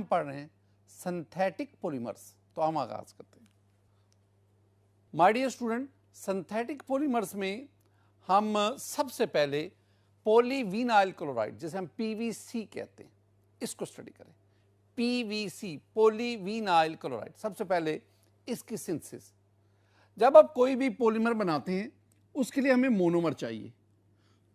पढ़ रहे हैं सिंथेटिक पॉलीमर्स। तो हम आगाज करते हैं। My dear student, synthetic polymers में हम सबसे पहले पॉलीविनाइल क्लोराइड, जिसे हम पीवीसी कहते हैं, इसको स्टडी करें। पीवीसी, पॉलीविनाइल क्लोराइड, सबसे पहले इसकी सिंथेसिस। जब आप कोई भी पॉलीमर बनाते हैं उसके लिए हमें मोनोमर चाहिए,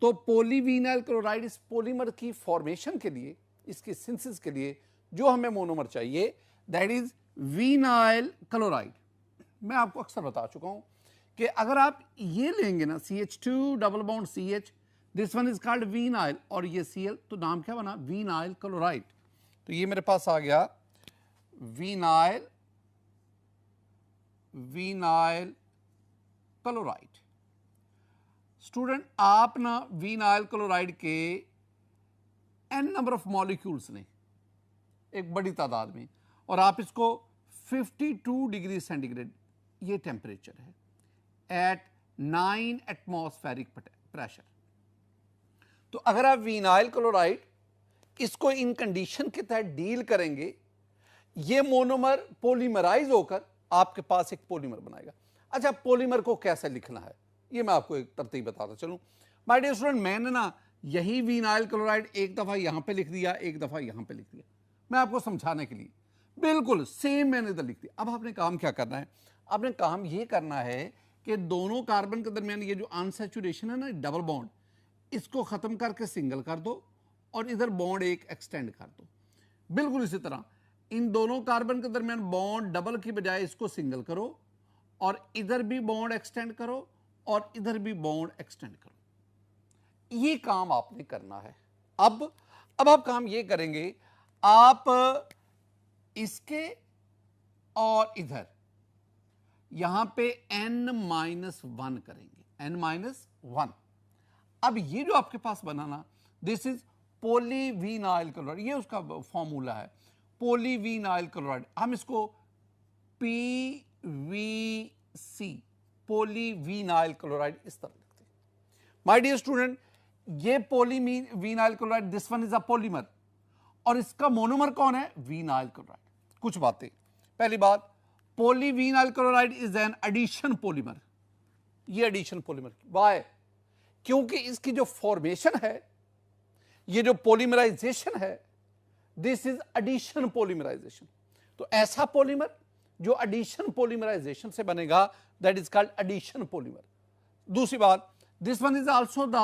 तो पॉलीविनाइल क्लोराइड इस पॉलीमर की फॉर्मेशन के लिए, इसकी सिंथेसिस के लिए जो हमें मोनोमर चाहिए, दैट इज विनाइल क्लोराइड। मैं आपको अक्सर बता चुका हूं कि अगर आप ये लेंगे ना CH2 double bond CH, this one is called vinyl, और ये Cl, तो नाम क्या बना? Vinyl chloride. तो ये मेरे पास आ गया विनाइल क्लोराइड। स्टूडेंट, आप ना विनाइल क्लोराइड के n नंबर ऑफ मॉलिक्यूल्स ने, एक बड़ी तादाद में, और आप इसको 52 डिग्री सेंटीग्रेड, ये टेम्परेचर है, एट 9 एटमॉस्फेरिक प्रेशर। तो अगर आप विनाइल क्लोराइड इसको इन कंडीशन के तहत डील करेंगे, ये मोनोमर पॉलीमराइज होकर आपके पास एक पॉलीमर बनाएगा। अच्छा, पॉलीमर को कैसे लिखना है ये मैं आपको एक तरतीब बताता चलूं। माय डियर स्टूडेंट, मैंने ना यही विनाइल क्लोराइड एक दफा यहां पे लिख दिया, एक दफा यहां पे लिख दिया, मैं आपको समझाने के लिए, बिल्कुल सेम मैंने इधर लिख दिया। अब आपने काम क्या करना है? आपने काम ये करना है कि दोनों कार्बन के दरमियान ये जो अनसैचुरेशन है ना, डबल बॉन्ड, इसको खत्म करके सिंगल कर दो और इधर बॉन्ड एक एक्सटेंड कर दो। बिल्कुल इसी तरह इन दोनों कार्बन के दरमियान बॉन्ड डबल की बजाय इसको सिंगल करो, और इधर भी बॉन्ड एक्सटेंड करो और इधर भी बॉन्ड एक्सटेंड करो। ये काम आपने करना है। अब आप काम ये करेंगे, आप इसके और इधर यहां पे n-1 करेंगे, n-1। अब ये जो आपके पास बना ना, दिस इज पॉलीविनाइल क्लोराइड, ये उसका फॉर्मूला है, पॉलीविनाइल क्लोराइड। हम इसको PVC, पॉलीविनाइल क्लोराइड, इस तरह लिखते हैं। माय डियर स्टूडेंट, ये polyvinyl chloride, this one is a polymer, और इसका मोनोमर कौन है? Vinyl chloride. कुछ बातें, पहली बात, polyvinyl chloride is an addition polymer. ये एडिशन पॉलीमर वाई? क्योंकि इसकी जो फॉर्मेशन है, ये जो पॉलीमराइजेशन है, दिस इज एडिशन पॉलीमराइजेशन। तो ऐसा पॉलीमर जो एडिशन पॉलीमराइजेशन से बनेगा, that is called addition polymer. दूसरी बात, this one is also the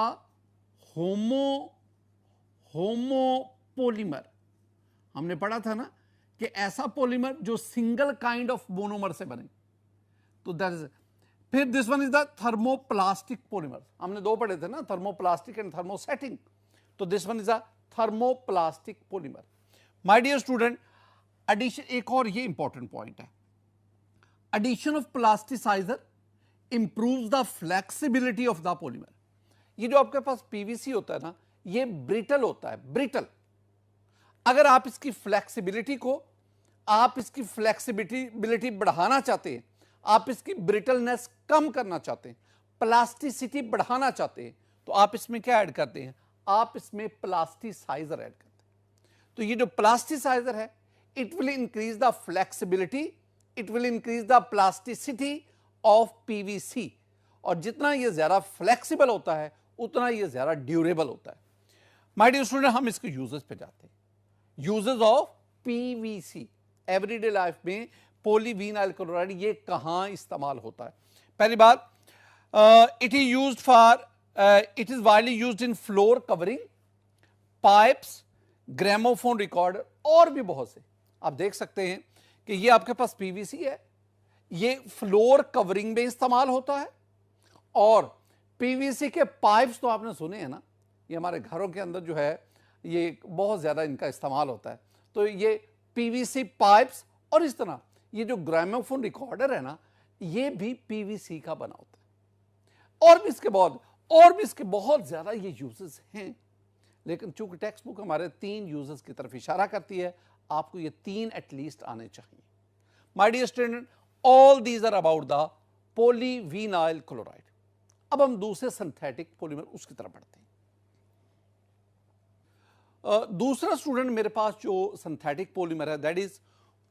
homopolymer. हमने पढ़ा था ना कि ऐसा पॉलीमर जो सिंगल काइंड ऑफ मोनोमर से बने, तो दैट इज। फिर this one is the thermoplastic polymer. हमने दो पढ़े थे ना, थर्मोप्लास्टिक एंड थर्मोसेटिंग। तो this one is a thermoplastic polymer. My dear student, addition, एक और ये इंपॉर्टेंट पॉइंट है, addition of plasticizer improves the flexibility of the polymer. ये जो आपके पास पीवीसी होता है ना, ये ब्रिटल होता है, ब्रिटल। अगर आप इसकी फ्लेक्सिबिलिटी बढ़ाना चाहते हैं, आप इसकी ब्रिटलनेस कम करना चाहते हैं, प्लास्टिसिटी बढ़ाना चाहते हैं, तो आप इसमें क्या ऐड करते हैं? आप इसमें प्लास्टिसाइजर ऐड करते हैं। तो ये जो प्लास्टिसाइजर है, it will increase the flexibility, it will increase the plasticity of PVC, और जितना ये ज्यादा फ्लेक्सिबल होता है उतना ये ज्यादा ड्यूरेबल होता है। माय डियर स्टूडेंट, हम इसके यूजेस पे जाते हैं। Uses of PVC everyday life में, पॉलीविनाइल क्लोराइड ये कहां इस्तेमाल होता है? पहली बात, it is used for, it is widely used in floor covering, pipes, gramophone recorder, और भी बहुत से। आप देख सकते हैं कि ये आपके पास पीवीसी है, ये फ्लोर कवरिंग में इस्तेमाल होता है, और पीवीसी के पाइप्स तो आपने सुने हैं ना, ये हमारे घरों के अंदर जो है ये बहुत ज्यादा इनका इस्तेमाल होता है। तो ये पीवीसी पाइप्स, और इस तरह ये जो ग्रामोफोन रिकॉर्डर है ना, ये भी पीवीसी का बना होता है। और भी इसके बहुत ज्यादा ये यूजेस हैं, लेकिन चूंकि टेक्स्ट बुक हमारे 3 यूजेस की तरफ इशारा करती है, आपको ये 3 एटलीस्ट आने चाहिए। My dear student, all these are about the polyvinyl chloride. अब हम दूसरे सिंथेटिक पॉलीमर उसकी तरफ बढ़ते हैं। दूसरा स्टूडेंट मेरे पास जो सिंथेटिक पॉलीमर है दैट इज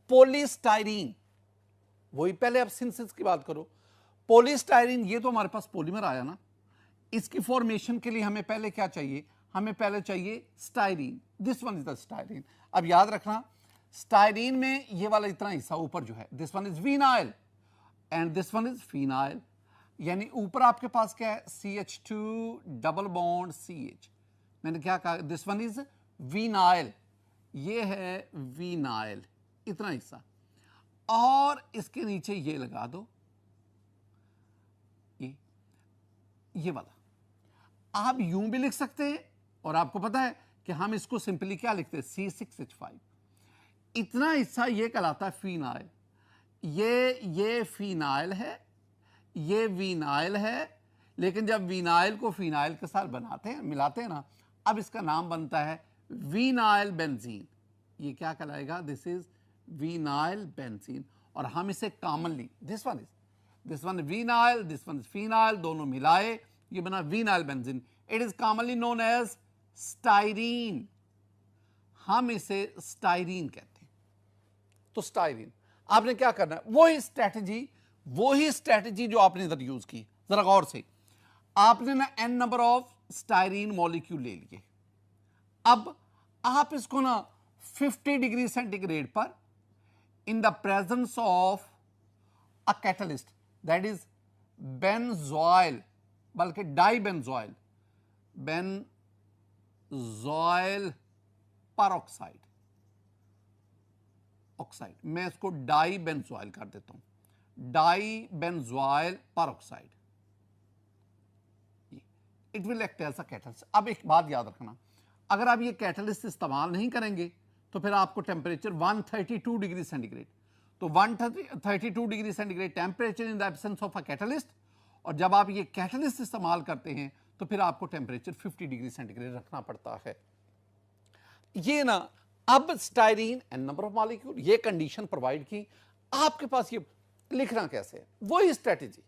पॉलीस्टाइरीन। वही पहले आप सिंथेसिस की बात करो, पॉलीस्टाइरीन ये तो हमारे पास पॉलीमर आया ना, इसकी फॉर्मेशन के लिए हमें पहले क्या चाहिए, हमें पहले चाहिए styrene. This one is the styrene. अब याद रखना स्टाइरीन में ये वाला इतना हिस्सा ऊपर जो है this one is vinyl and this one is phenyl, यानी ऊपर आपके पास क्या है CH2 डबल बॉन्ड CH। मैंने क्या कहा, दिस वन इज विनाइल, ये है विनाइल इतना हिस्सा, और इसके नीचे ये लगा दो, ये वाला। आप यूं भी लिख सकते हैं और आपको पता है कि हम इसको सिंपली क्या लिखते हैं C6H5। इतना हिस्सा ये कहलाता है फिनाइल। ये फिनाइल है, ये विनाइल है, लेकिन जब विनाइल को फिनाइल के साथ बनाते हैं मिलाते हैं ना, अब इसका नाम बनता है विनाइल बेंजीन। ये क्या कहलाएगा, दिस इज विनाइल बेंजीन। और हम इसे commonly this one vinyl, this one phenyl, दोनों मिलाए ये बना vinyl benzene. It is commonly known as styrene. हम इसे स्टाइरीन कहते हैं। तो स्टाइरीन आपने क्या करना है, वही स्ट्रेटजी जो आपने इधर यूज की, जरा गौर से। आपने ना n number of styrene molecule ले लिए। अब आप इसको ना 50 डिग्री सेंटीग्रेड पर in the presence of a catalyst that is benzoyl, बल्कि डाइबेंजोइल, बेंजोइल परऑक्साइड, ऑक्साइड, मैं इसको डाइबेंजोइल कर देता हूं, dibenzoyl peroxide, it will act as a catalyst. अब एक बात याद रखना, अगर आप ये कैटलिस्ट इस्तेमाल नहीं करेंगे तो फिर आपको टेम्परेचर 132 डिग्री सेंटीग्रेड, तो 132 degree centigrade temperature in the absence of a catalyst, और जब आप ये कैटलिस्ट इस्तेमाल करते हैं तो फिर आपको टेम्परेचर 50 डिग्री सेंटीग्रेड रखना पड़ता है। ये ना, अब styrene N number of molecule, ये कंडीशन प्रोवाइड की, आपके पास ये लिखना कैसे है, वही स्ट्रेटेजी।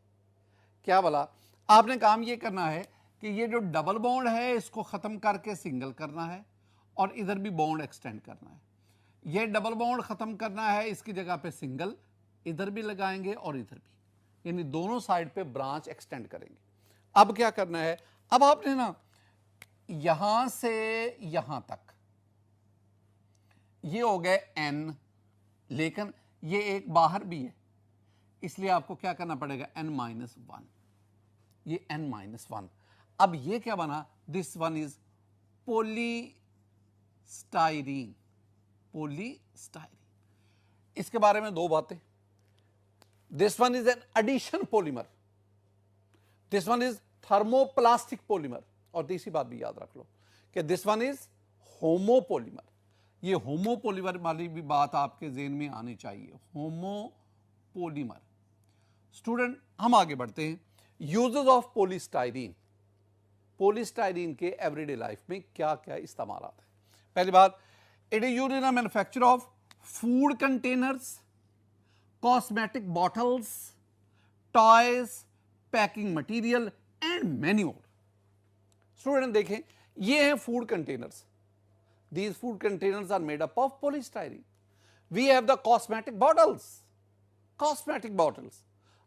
क्या बोला आपने, काम ये करना है कि ये जो डबल बॉन्ड है इसको खत्म करके सिंगल करना है, और इधर भी बॉन्ड एक्सटेंड करना है। ये डबल बॉन्ड खत्म करना है, इसकी जगह पे सिंगल इधर भी लगाएंगे और इधर भी, यानी दोनों साइड पे ब्रांच एक्सटेंड करेंगे। अब क्या करना है, अब आपने ना यहां से यहां तक ये हो गए n, लेकिन ये एक बाहर भी है, इसलिए आपको क्या करना पड़ेगा n-1, ये n-1। अब ये क्या बना, this one is polystyrene, polystyrene. इसके बारे में दो बातें, this one is an addition polymer, this one is thermoplastic polymer, और तीसरी बात भी याद रख लो कि दिस वन इज होमोपॉलीमर। ये होमोपॉलीमर वाली भी बात आपके ज़हन में आनी चाहिए, होमोपॉलीमर। स्टूडेंट हम आगे बढ़ते हैं, यूजेस ऑफ पॉलीस्टाइरीन। पॉलीस्टाइरीन के एवरीडे लाइफ में क्या क्या इस्तेमाल आता है। पहली बात, it is used in the manufacture of food containers, cosmetic bottles, toys, packing material and many more. Student देखें, ये हैं food containers, these food containers are made up of polystyrene. We have the cosmetic bottles,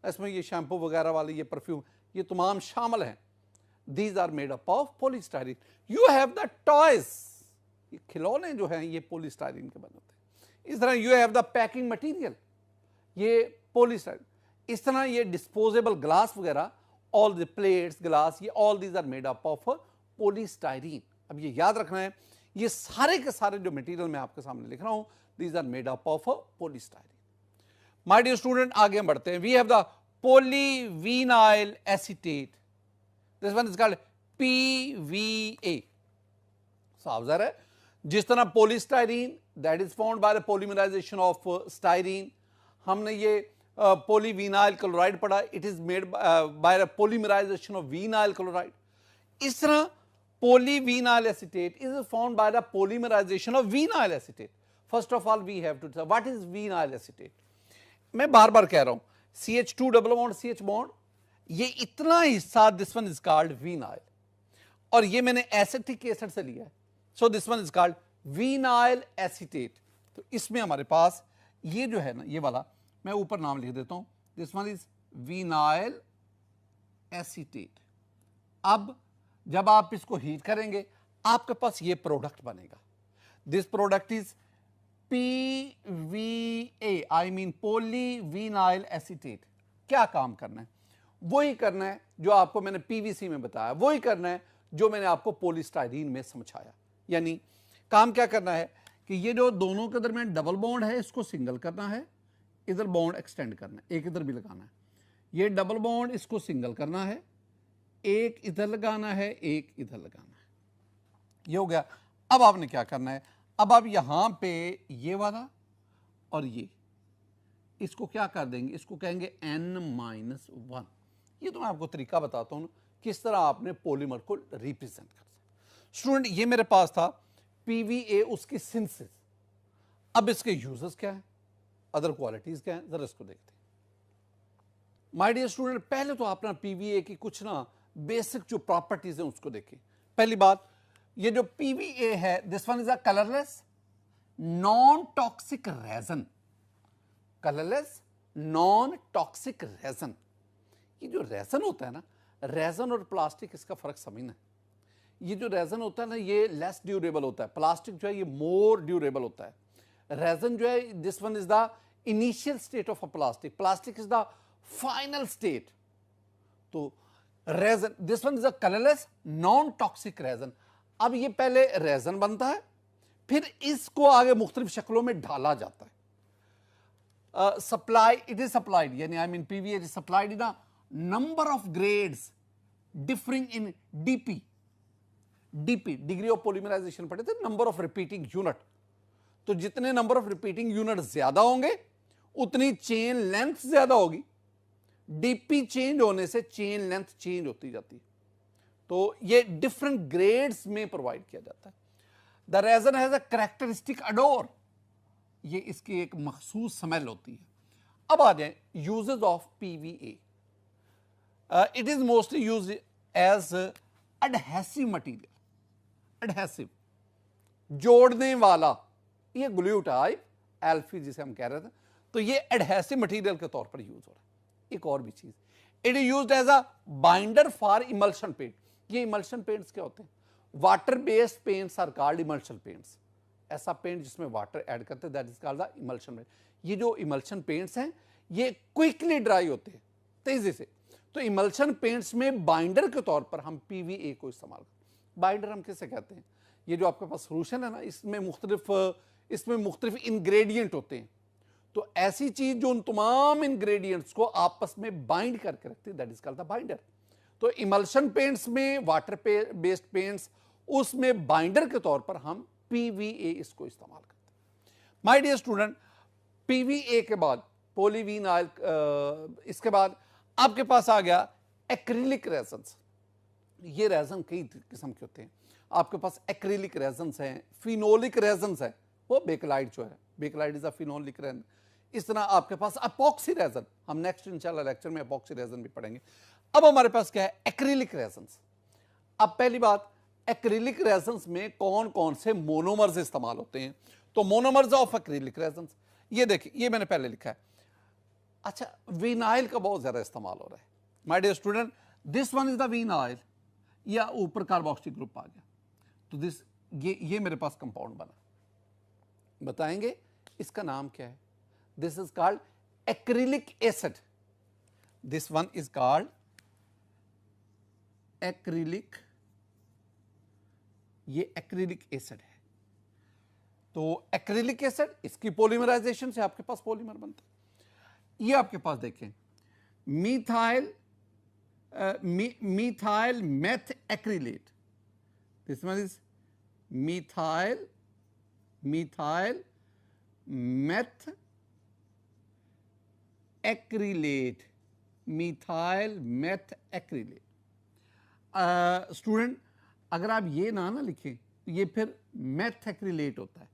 इसमें ये shampoo वगैरह वाले, ये perfume, ये तमाम शामिल हैं। These are made up of polystyrene. You have the toys, ये खिलौने जो हैं ये polystyrene के बने होते हैं। इस तरह you have the packing material, ये polystyrene। इस तरह ये disposable glass वगैरह, all the plates, glass, ये all these are made up of polystyrene। अब ये याद रखना है, ये सारे के सारे जो मटेरियल मैं आपके सामने लिख रहा हूं, these are made up of polystyrene. My dear student, आगे बढ़ते हैं। We have the polyvinyl acetate, this one is called PVA। साफ ज़ाहिर है, जिस तरह polystyrene that is found by the polymerization of styrene, हमने ये पॉलीविनाइल क्लोराइड पढ़ा, it is made by the polymerization of vinyl chloride. इस तरह polyvinyl acetate is found by the polymerization of vinyl acetate. First of all we have to say what is vinyl acetate. मैं बार बार कह रहा हूं, CH2 double bond CH bond, ये इतना हिस्सा this one is called vinyl, और ये मैंने एसिटिक एसिड से लिया है। So this one is called vinyl acetate. तो इसमें हमारे पास ये जो है ना, ये वाला मैं ऊपर नाम लिख देता हूं, this one is vinyl acetate. अब जब आप इसको हीट करेंगे आपके पास ये प्रोडक्ट बनेगा। This product is PVA, I mean polyvinyl acetate. क्या काम करना है? वही करना है जो आपको मैंने PVC में बताया, वही करना है जो मैंने आपको पॉलीस्टाइरीन में समझाया। यानी काम क्या करना है कि ये जो दोनों के दरमियान डबल बॉन्ड है इसको सिंगल करना है, इधर बॉन्ड एक्सटेंड करना है, एक इधर भी लगाना है। ये डबल बॉन्ड इसको सिंगल करना है, एक इधर लगाना है, एक इधर लगाना है। ये हो गया। अब आपने क्या करना है, अब आप यहां पे ये वाला और ये इसको क्या कर देंगे, इसको कहेंगे N-1। ये तो मैं आपको तरीका बताता हूं किस तरह आपने पॉलीमर को रिप्रेजेंट कर सकते। स्टूडेंट ये मेरे पास था PVA, उसकी सिंथेसिस। अब इसके यूजेस क्या है, अदर क्वालिटीज क्या है, जरा इसको देखते हैं। माय डियर स्टूडेंट, पहले तो आप ना PVA की कुछ ना बेसिक जो प्रॉपर्टीज हैं उसको देखें। पहली बात, ये जो PVA है, this one is a colourless non toxic resin. Colourless non toxic resin. ये जो रेजन होता है ना, रेजन और प्लास्टिक, इसका फर्क समझना है। ये जो रेजन होता है ना, ये लेस ड्यूरेबल होता है, प्लास्टिक जो है ये मोर ड्यूरेबल होता है। रेजन जो है, this one is the initial state of a plastic, plastic is the final state. तो resin, this one is a colourless non toxic resin. अब ये पहले रेजन बनता है, फिर इसको आगे मुख्तलिफ शक्लों में ढाला जाता है। सप्लाई, इट इज सप्लाइड, यानी I mean PVA is supplied in a number of grades differing in DP। Degree of polymerization पढ़े थे, नंबर ऑफ रिपीटिंग यूनिट। तो जितने नंबर ऑफ रिपीटिंग यूनिट ज्यादा होंगे उतनी चेन लेंथ ज्यादा होगी। DP चेंज होने से चेन लेंथ चेंज होती जाती है। तो ये डिफरेंट ग्रेड्स में प्रोवाइड किया जाता है। The resin has a characteristic odour, ये इसकी एक मखसूस स्मेल होती है। अब आ जाए uses of PVA। It is mostly used as adhesive material. Adhesive, जोड़ने वाला, ये ग्लू टाइप एल्फी जिसे हम कह रहे थे, तो ये एडहेसिव मटीरियल के तौर पर यूज हो रहा है। एक और भी चीज, it is used as a binder for emulsion paint. ये इमल्शन पेंट्स क्या होते हैं? Water based paints are called emulsion paints. ऐसा पेंट जिसमें वाटर ऐड करते हैं, that is called the emulsion paint. ये जो इमल्शन पेंट्स हैं ये क्विकली ड्राई होते हैं, तेजी से। तो इमल्शन पेंट्स में बाइंडर के तौर पर हम PVA को इस्तेमाल करते हैं। बाइंडर हम किसे कहते हैं? ये जो आपके पास सोल्यूशन है ना, इसमें मुख्तलिफ इंग्रेडिएंट होते हैं। तो ऐसी चीज जो उन तमाम इंग्रेडिएंट्स को आपस में बाइंड करके रखती है, that is called the binder. तो इमल्शन पेंट्स में, वाटर बेस्ड पेंट्स, उसमें बाइंडर के तौर पर हम PVA इसको इस्तेमाल करते हैं। माय डियर स्टूडेंट, PVA के बाद पॉलीविनाइल, इसके बाद आपके पास आ गया एक्रिलिक रेजन्स। ये रेजन कई किस्म के होते हैं। आपके पास एक्रिलिक रेजन्स हैं, फिनोलिक रेजन्स हैं, वो बेकलाइड जो है, bakelite is a phenolic resin. इस तरह आपके पास अपॉक्सी रेजन, हम नेक्स्ट इंशाल्लाह लेक्चर में अपॉक्सी रेजन भी पढ़ेंगे। अब हमारे पास क्या है? Acrylic resins. अब पहली बात, एक्रिलिक रेजन्स में कौन कौन से मोनोमर्स इस्तेमाल होते हैं? तो मोनोमर्स ऑफ एक्रिलिक रेजन्स, ये देखिए, ये मैंने पहले लिखा है। अच्छा, विनाइल का बहुत ज्यादा इस्तेमाल हो रहा है। My dear student, this one is the vinyl, या ऊपर कार्बोक्सिलिक ग्रुप आ गया। तो दिस, ये मेरे पास कंपाउंड बना, बताएंगे इसका नाम क्या है? This is called acrylic acid. This one is called acrylic, ये एक्रिलिक एसिड है। तो एक्रिलिक एसिड, इसकी पॉलीमराइजेशन से आपके पास पॉलीमर बनता है। ये आपके पास देखें, methyl meth acrylate, this one is methyl meth acrylate, methyl meth acrylate। Student, अगर आप ये ना लिखें तो ये फिर मेथ एक्रिलेट होता है,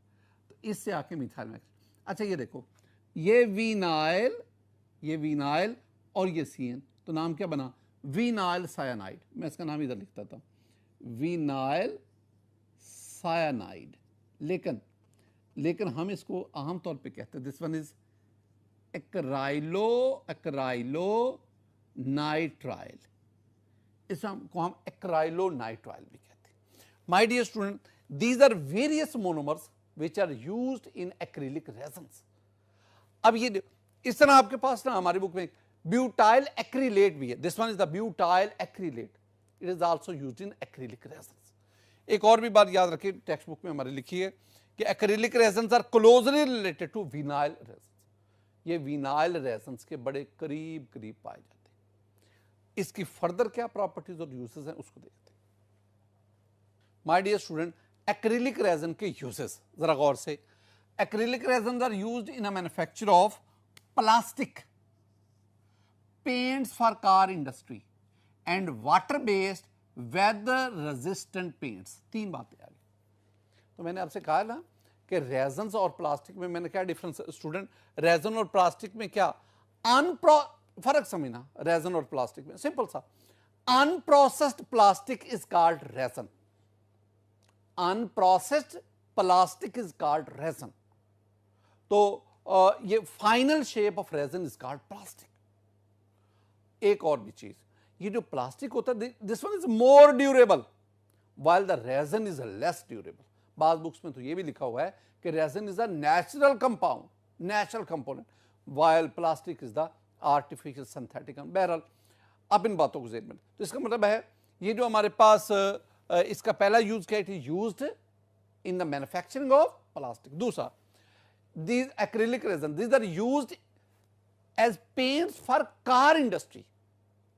तो इससे आके मिथाइल मैथ। अच्छा, ये देखो, ये विनाइल और ये CN, तो नाम क्या बना? Vinyl cyanide. मैं इसका नाम इधर लिखता था, विनाइल सायानाइड, लेकिन हम इसको आमतौर पे कहते हैं this one is acrylonitrile, इसको हम एक्राइलो नाइट्राइल भी कहते हैं। My dear student, these are various monomers which are used in acrylic resins. अब ये इस तरह आपके पास ना हमारी बुक में ब्यूटाइल एक्रिलेट भी है, this one is the butyl acrylate, it is also used in acrylic resins. एक और भी बात याद रखिए, टेक्स्ट बुक में हमारी लिखी है कि acrylic resins are closely related to vinyl resins. ये विनाइल रेजन्स के बड़े करीब करीब पाए जाते हैं। इसकी फर्दर क्या प्रॉपर्टीज और यूजेस हैं उसको देखते हैं। My dear student, acrylic resin के यूजेस जरा गौर से। Acrylic resins are used in a manufacture of plastic, paints for car industry and water based weather resistant paints. तीन बातें आ गई। तो मैंने आपसे कहा ना कि रेजन्स और प्लास्टिक में मैंने क्या डिफरेंस स्टूडेंट, रेजन और प्लास्टिक में क्या फर्क समझना। रेजन और प्लास्टिक में सिंपल सा, unprocessed plastic is called resin, unprocessed plastic is called resin. तो ये final shape of resin is called plastic. एक और भी चीज, ये जो प्लास्टिक होता है this one is more durable while the resin is less durable. बाद बुक्स में तो ये भी लिखा हुआ है कि resin is a natural compound, natural component, while plastic is the artificial synthetic. बहरहाल अब इन बातों को ज़हन में, तो इसका मतलब है ये जो हमारे पास इसका पहला यूज क्या, it is used in the manufacturing of plastic. दूसरा, these acrylic resin, these are used as paints for car industry।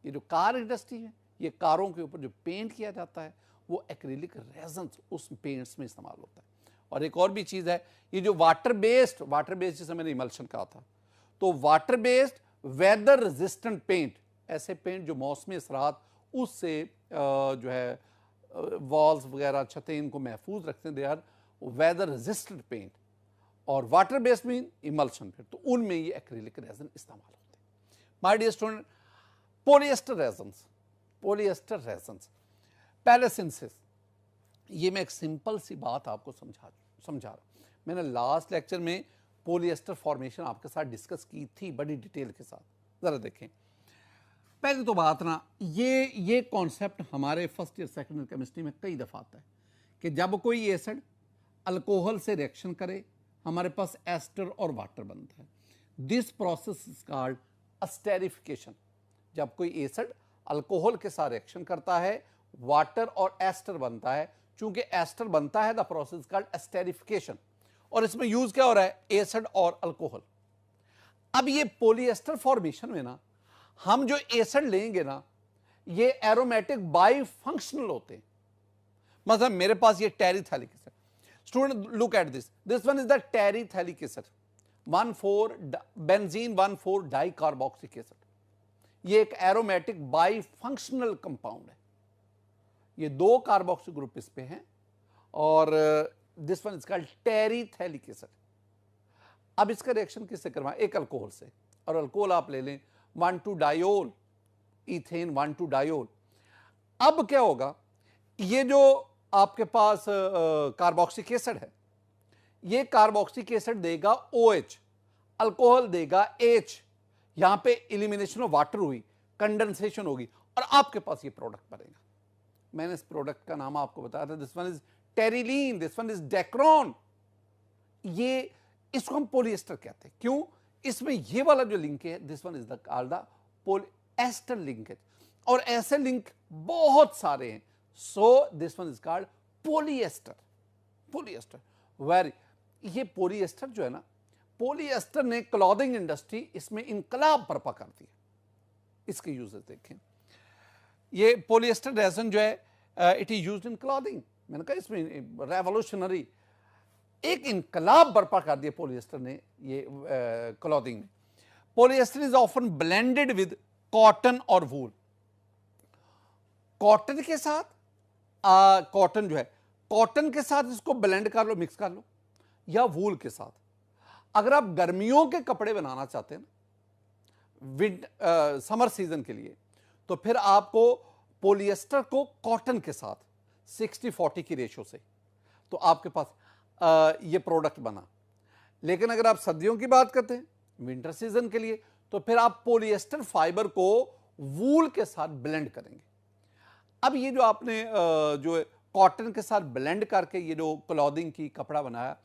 ये जो कार इंडस्ट्री है, ये कारों के ऊपर जो पेंट किया जाता है वो एक्रिलिक रेजन्स उस पेंट्स में इस्तेमाल होता है। और एक और भी चीज़ है, ये जो वाटर बेस्ड जिसे मैंने इमल्शन कहा था, तो water based weather resistant paint, ऐसे पेंट जो मौसमी असरात उससे जो है वॉल्स वगैरह छतें इनको महफूज रखते हैं, they are weather resistant paint. और वाटर बेस्ड मीन इमल्शन, फिर तो उनमें ये एक्रिलिक रेजन इस्तेमाल होते हैं। My dear student, polyester resins, पैलेसिंसिस, ये मैं एक सिंपल सी बात आपको समझा रहा। मैंने लास्ट लेक्चर में पॉलिएस्टर फॉर्मेशन आपके साथ डिस्कस की थी बड़ी डिटेल के साथ, जरा देखें। पहले तो बात ना, ये कॉन्सेप्ट हमारे first year second year chemistry में कई दफा आता है कि जब कोई एसिड अल्कोहल से रिएक्शन करे हमारे पास एस्टर और वाटर बनता है। This process is called esterification. जब कोई एसिड अल्कोहल के साथ रिएक्शन करता है, वाटर और एस्टर बनता है। चूंकि एस्टर बनता है, द प्रोसेस कॉल्ड एस्टेरिफिकेशन। और इसमें यूज क्या हो रहा है, एसिड और अल्कोहल। अब ये पॉलीएस्टर फॉर्मेशन में ना, हम जो एसिड लेंगे ना, ये एरोमेटिक बाई फंक्शनल होते हैं। मतलब मेरे पास ये terephthalic acid, student look at this one is the terephthalic acid, 1,4 benzene 1,4 dicarboxylic acid. ये एक एरोमेटिक बाई फंक्शनल कंपाउंड है। ये दो कार्बोक्सिल ग्रुप इस पे हैं और this one is called terephthalic acid. अब इसका रिएक्शन किससे करवाएं, एक अल्कोहल से, और अल्कोहल आप ले लें 1,2-डायोल इथेन 1,2-डायोल। अब क्या होगा, ये जो आपके पास कार्बोक्सिलिक एसिड है, ये कार्बोक्सिलिक एसिड देगा OH, अल्कोहल देगा H। यहां पे एलिमिनेशन ऑफ वाटर हुई, कंडेंसेशन होगी और आपके पास ये प्रोडक्ट बनेगा। मैंने इस प्रोडक्ट का नाम आपको बताया था, this one is terylene, this one is Dacron. ये इसको हम पॉलिएस्टर कहते हैं। क्यों, इसमें ये वाला जो लिंक है, this one is the called the polyester linkage. और ऐसे लिंक बहुत सारे हैं, so this one is called polyester. Very, ये पॉलिएस्टर जो है ना, पॉलिएस्टर ने क्लॉथिंग इंडस्ट्री इसमें इनकलाब बर्पा कर दिया। इसके यूजेस देखें, ये पॉलिएस्टर रेजन जो है it is used in clothing. मैंने कहा इसमें रेवोल्यूशनरी एक इनकलाब बर्पा कर दिया पॉलिएस्टर ने ये क्लॉथिंग में। Polyester is often blended with cotton और वूल। कॉटन के साथ कॉटन जो है, कॉटन के साथ इसको ब्लेंड कर लो, मिक्स कर लो, या वूल के साथ। अगर आप गर्मियों के कपड़े बनाना चाहते हैं ना समर सीजन के लिए, तो फिर आपको पॉलिएस्टर को कॉटन के साथ 60-40 की रेशो से, तो आपके पास ये प्रोडक्ट बना। लेकिन अगर आप सर्दियों की बात करते हैं, विंटर सीजन के लिए, तो फिर आप पॉलिएस्टर फाइबर को वूल के साथ ब्लेंड करेंगे। अब ये जो आपने जो कॉटन के साथ ब्लेंड करके ये जो क्लॉथिंग की कपड़ा बनाया,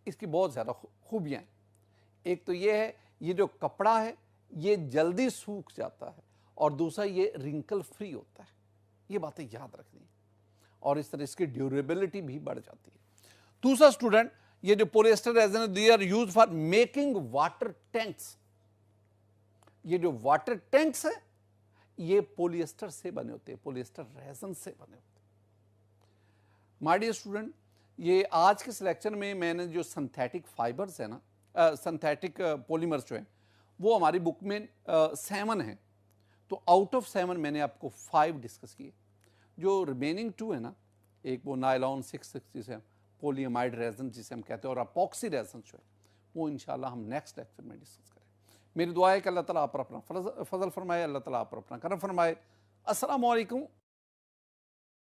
इसकी बहुत ज़्यादा खूबियाँ हैं। एक तो ये है, ये जो कपड़ा है ये जल्दी सूख जाता है, और दूसरा ये रिंकल फ्री होता है। ये बातें याद रखनी है, और इस तरह इसकी ड्यूरेबिलिटी भी बढ़ जाती है। दूसरा स्टूडेंट, ये जो polyester resin they are used for making water tanks. ये जो वाटर टैंक्स है ये पॉलिएस्टर से बने होते हैं, पॉलिएस्टर रेजिन से बने होते हैं। माय डियर स्टूडेंट, ये आज के सिलेक्शन में मैंने जो सिंथेटिक फाइबर्स है ना, सिंथेटिक पॉलीमर्स जो हैं, वो हमारी बुक में 7 हैं। तो आउट ऑफ 7 मैंने आपको 5 डिस्कस किए। जो रिमेनिंग 2 है ना, एक वो नायलॉन 6 जिसे हम पॉलीएमाइड रेजिन जिसे हम कहते हैं, और अपॉक्सी रेजिन जो है वो इंशाल्लाह हम नेक्स्ट लेक्चर में डिस्कस करें। मेरी दुआ है कि अल्लाह ताला आप पर अपना फजल फरमाए, अल्लाह ताला आप पर अपना करम फरमाए। अस्सलामु अलैकुम